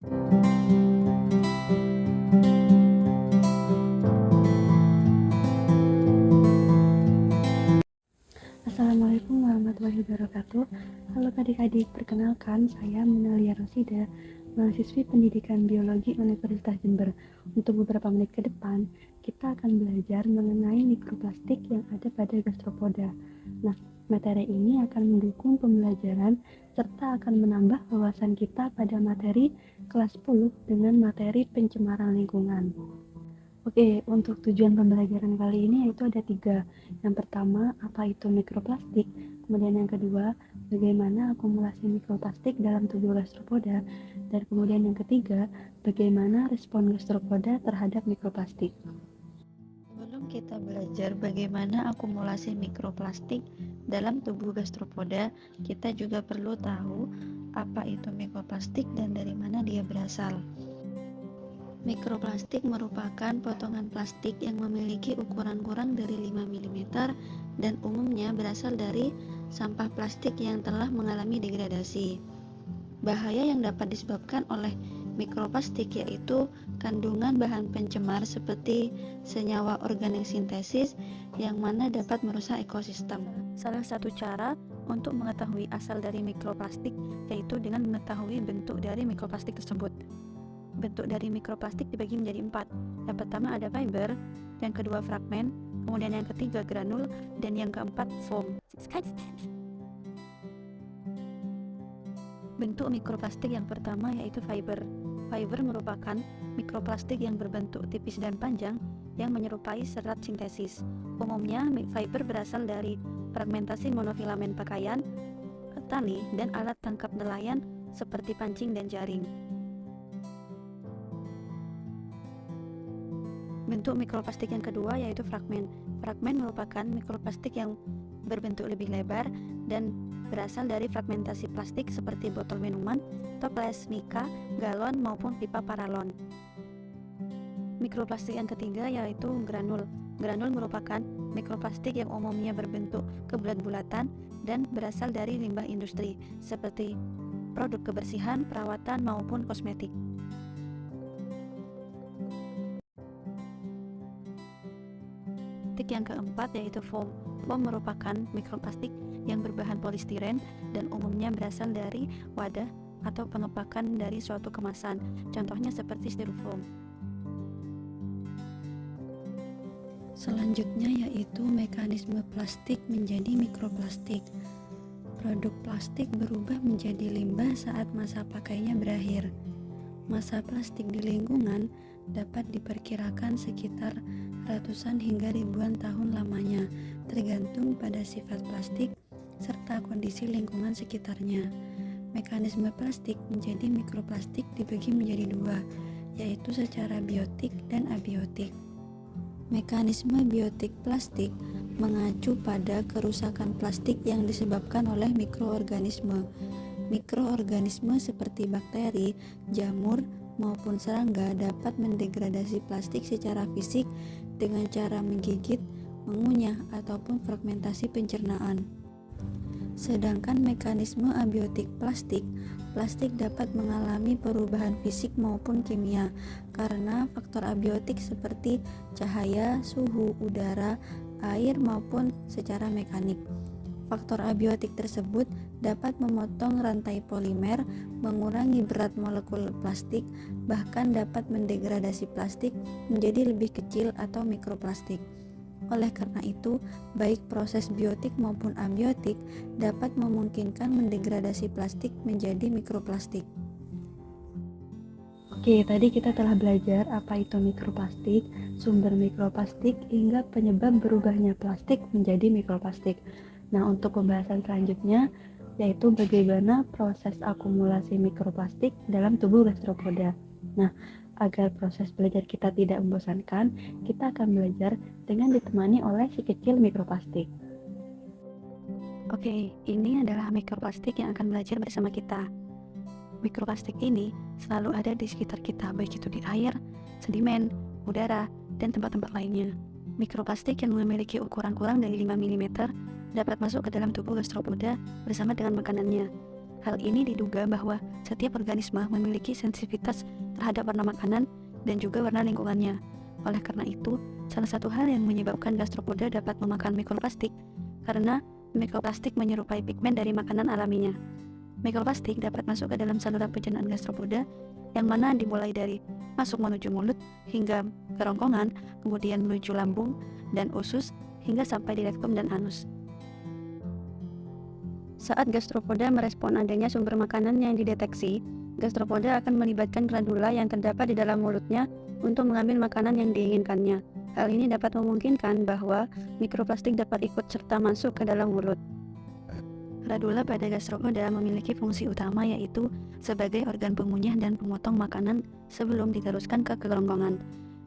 Assalamualaikum warahmatullahi wabarakatuh. Halo adik-adik, perkenalkan saya Munalia Rosida, mahasiswi Pendidikan Biologi Universitas Jember. Untuk beberapa menit ke depan, kita akan belajar mengenai mikroplastik yang ada pada gastropoda. Nah, materi ini akan mendukung pembelajaran serta akan menambah wawasan kita pada materi kelas 10 dengan materi pencemaran lingkungan. Oke, untuk tujuan pembelajaran kali ini yaitu ada 3. Yang pertama, apa itu mikroplastik? Kemudian yang kedua, bagaimana akumulasi mikroplastik dalam tubuh gastropoda? Dan kemudian yang ketiga, bagaimana respon gastropoda terhadap mikroplastik? Sebelum kita belajar bagaimana akumulasi mikroplastik dalam tubuh gastropoda, kita juga perlu tahu apa itu mikroplastik dan dari mana dia berasal. Mikroplastik merupakan potongan plastik yang memiliki ukuran kurang dari 5 mm dan umumnya berasal dari sampah plastik yang telah mengalami degradasi. Bahaya yang dapat disebabkan oleh mikroplastik yaitu kandungan bahan pencemar seperti senyawa organik sintesis yang mana dapat merusak ekosistem. Salah satu cara untuk mengetahui asal dari mikroplastik yaitu dengan mengetahui bentuk dari mikroplastik tersebut. Bentuk dari mikroplastik dibagi menjadi 4. Yang pertama ada fiber, yang kedua fragmen, kemudian yang ketiga granul, dan yang keempat foam. Bentuk mikroplastik yang pertama yaitu fiber. Fiber merupakan mikroplastik yang berbentuk tipis dan panjang yang menyerupai serat sintesis. Umumnya fiber berasal dari fragmentasi monofilamen pakaian, tali, dan alat tangkap nelayan seperti pancing dan jaring. Bentuk mikroplastik yang kedua yaitu fragmen. Fragmen merupakan mikroplastik yang berbentuk lebih lebar dan berasal dari fragmentasi plastik seperti botol minuman, toples, mika, galon, maupun pipa paralon. Mikroplastik yang ketiga yaitu granul. Granul merupakan mikroplastik yang umumnya berbentuk kebulat-bulatan dan berasal dari limbah industri seperti produk kebersihan, perawatan, maupun kosmetik. Yang keempat yaitu foam. Foam merupakan mikroplastik yang berbahan polistiren dan umumnya berasal dari wadah atau pengepakan dari suatu kemasan, contohnya seperti styrofoam. Selanjutnya yaitu mekanisme plastik menjadi mikroplastik. Produk plastik berubah menjadi limbah saat masa pakainya berakhir. Masa plastik di lingkungan dapat diperkirakan sekitar ratusan hingga ribuan tahun lamanya, tergantung pada sifat plastik serta kondisi lingkungan sekitarnya. Mekanisme plastik menjadi mikroplastik dibagi menjadi 2, yaitu secara biotik dan abiotik. Mekanisme biotik plastik mengacu pada kerusakan plastik yang disebabkan oleh mikroorganisme. Mikroorganisme seperti bakteri, jamur, maupun serangga dapat mendegradasi plastik secara fisik dengan cara menggigit, mengunyah, ataupun fragmentasi pencernaan. Sedangkan mekanisme abiotik plastik dapat mengalami perubahan fisik maupun kimia karena faktor abiotik seperti cahaya, suhu, udara, air, maupun secara mekanik. Faktor abiotik tersebut dapat memotong rantai polimer, mengurangi berat molekul plastik, bahkan dapat mendegradasi plastik menjadi lebih kecil atau mikroplastik. Oleh karena itu, baik proses biotik maupun abiotik dapat memungkinkan mendegradasi plastik menjadi mikroplastik. Oke, tadi kita telah belajar apa itu mikroplastik, sumber mikroplastik, hingga penyebab berubahnya plastik menjadi mikroplastik. Nah, untuk pembahasan selanjutnya yaitu bagaimana proses akumulasi mikroplastik dalam tubuh gastropoda. Nah, agar proses belajar kita tidak membosankan, kita akan belajar dengan ditemani oleh si kecil mikroplastik. Oke, ini adalah mikroplastik yang akan belajar bersama kita. Mikroplastik ini selalu ada di sekitar kita, baik itu di air, sedimen, udara, dan tempat-tempat lainnya. Mikroplastik yang memiliki ukuran kurang dari 5 mm dapat masuk ke dalam tubuh gastropoda bersama dengan makanannya. Hal ini diduga bahwa setiap organisme memiliki sensitivitas terhadap warna makanan dan juga warna lingkungannya. Oleh karena itu, salah satu hal yang menyebabkan gastropoda dapat memakan mikroplastik karena mikroplastik menyerupai pigmen dari makanan alaminya. Mikroplastik dapat masuk ke dalam saluran pencernaan gastropoda yang mana dimulai dari masuk menuju mulut hingga kerongkongan, kemudian menuju lambung dan usus hingga sampai di rektum dan anus. Saat gastropoda merespon adanya sumber makanan yang dideteksi, gastropoda akan melibatkan radula yang terdapat di dalam mulutnya untuk mengambil makanan yang diinginkannya. Hal ini dapat memungkinkan bahwa mikroplastik dapat ikut serta masuk ke dalam mulut. Radula pada gastropoda memiliki fungsi utama yaitu sebagai organ pengunyah dan pemotong makanan sebelum diteruskan ke kerongkongan.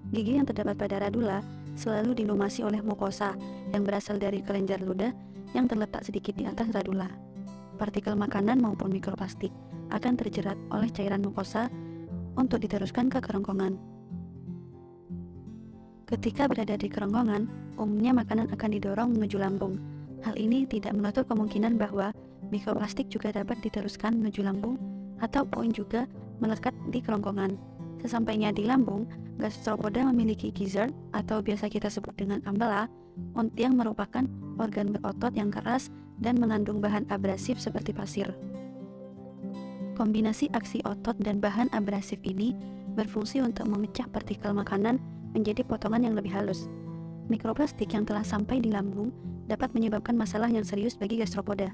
Gigi yang terdapat pada radula selalu dilumasi oleh mukosa yang berasal dari kelenjar ludah yang terletak sedikit di atas radula. Partikel makanan maupun mikroplastik akan terjerat oleh cairan mukosa untuk diteruskan ke kerongkongan. Ketika berada di kerongkongan, umumnya makanan akan didorong menuju lambung. Hal ini tidak menutup kemungkinan bahwa mikroplastik juga dapat diteruskan menuju lambung ataupun juga melekat di kerongkongan. Sesampainya di lambung, gastropoda memiliki gizzard atau biasa kita sebut dengan ambeula yang merupakan organ berotot yang keras dan mengandung bahan abrasif seperti pasir. Kombinasi aksi otot dan bahan abrasif ini berfungsi untuk memecah partikel makanan menjadi potongan yang lebih halus. Mikroplastik yang telah sampai di lambung dapat menyebabkan masalah yang serius bagi gastropoda.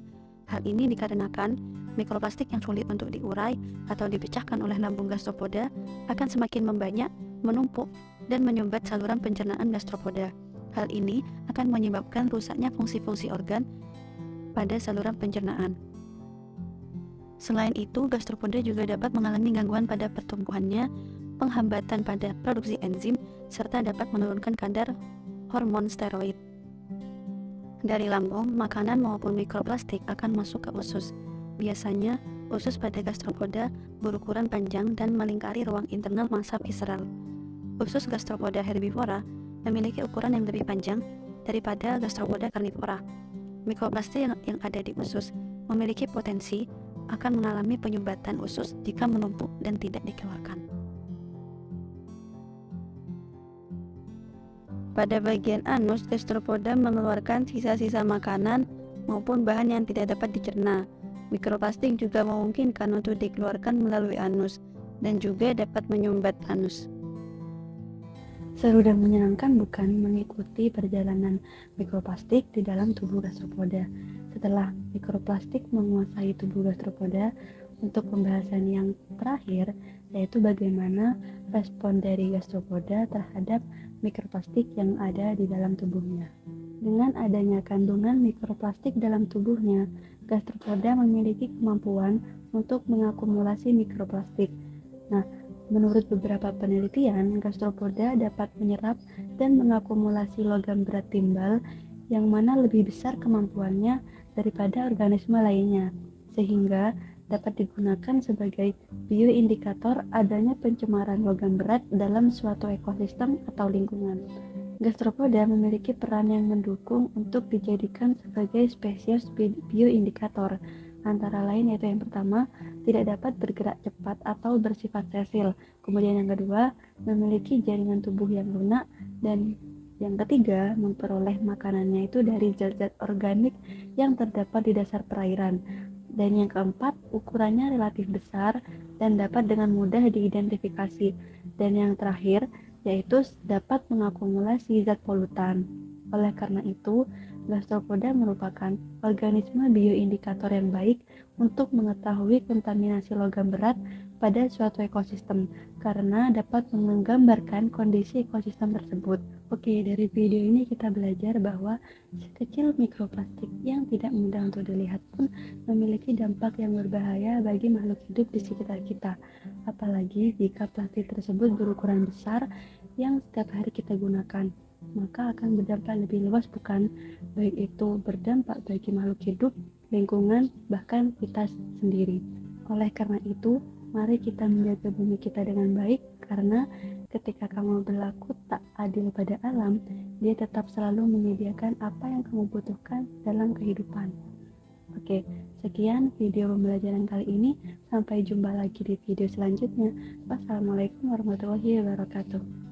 Hal ini dikarenakan mikroplastik yang sulit untuk diurai atau dipecahkan oleh lambung gastropoda akan semakin membanyak, menumpuk, dan menyumbat saluran pencernaan gastropoda. Hal ini akan menyebabkan rusaknya fungsi-fungsi organ pada saluran pencernaan. Selain itu, gastropoda juga dapat mengalami gangguan pada pertumbuhannya, penghambatan pada produksi enzim, serta dapat menurunkan kadar hormon steroid. Dari lambung, makanan maupun mikroplastik akan masuk ke usus. Biasanya, usus pada gastropoda berukuran panjang dan melingkari ruang internal massa visceral. Usus gastropoda herbivora memiliki ukuran yang lebih panjang daripada gastropoda karnivora. Mikroplastik yang ada di usus memiliki potensi akan mengalami penyumbatan usus jika menumpuk dan tidak dikeluarkan. Pada bagian anus, gastropoda mengeluarkan sisa-sisa makanan maupun bahan yang tidak dapat dicerna. Mikroplastik juga memungkinkan untuk dikeluarkan melalui anus dan juga dapat menyumbat anus. Seru dan menyenangkan bukan mengikuti perjalanan mikroplastik di dalam tubuh gastropoda. Setelah mikroplastik menguasai tubuh gastropoda, untuk pembahasan yang terakhir yaitu bagaimana respon dari gastropoda terhadap mikroplastik yang ada di dalam tubuhnya. Dengan adanya kandungan mikroplastik dalam tubuhnya, gastropoda memiliki kemampuan untuk mengakumulasi mikroplastik. Nah, menurut beberapa penelitian, gastropoda dapat menyerap dan mengakumulasi logam berat timbal yang mana lebih besar kemampuannya daripada organisme lainnya, sehingga dapat digunakan sebagai bioindikator adanya pencemaran logam berat dalam suatu ekosistem atau lingkungan. Gastropoda memiliki peran yang mendukung untuk dijadikan sebagai spesies bioindikator, antara lain yaitu yang pertama, tidak dapat bergerak cepat atau bersifat sesil. Kemudian yang kedua, memiliki jaringan tubuh yang lunak, dan yang ketiga, memperoleh makanannya itu dari zat-zat organik yang terdapat di dasar perairan. Dan yang keempat, ukurannya relatif besar dan dapat dengan mudah diidentifikasi. Dan yang terakhir, yaitu dapat mengakumulasi zat polutan. Oleh karena itu, gastropoda merupakan organisme bioindikator yang baik untuk mengetahui kontaminasi logam berat pada suatu ekosistem karena dapat menggambarkan kondisi ekosistem tersebut. Oke, dari video ini kita belajar bahwa sekecil mikroplastik yang tidak mudah untuk dilihat pun memiliki dampak yang berbahaya bagi makhluk hidup di sekitar kita. Apalagi jika plastik tersebut berukuran besar yang setiap hari kita gunakan, maka akan berdampak lebih luas, bukan? Baik itu berdampak bagi makhluk hidup, lingkungan, bahkan kita sendiri. Oleh karena itu, mari kita menjaga bumi kita dengan baik, karena ketika kamu berlaku tak adil pada alam, dia tetap selalu menyediakan apa yang kamu butuhkan dalam kehidupan. Oke, Sekian video pembelajaran kali ini. Sampai jumpa lagi di video selanjutnya. Wassalamualaikum warahmatullahi wabarakatuh.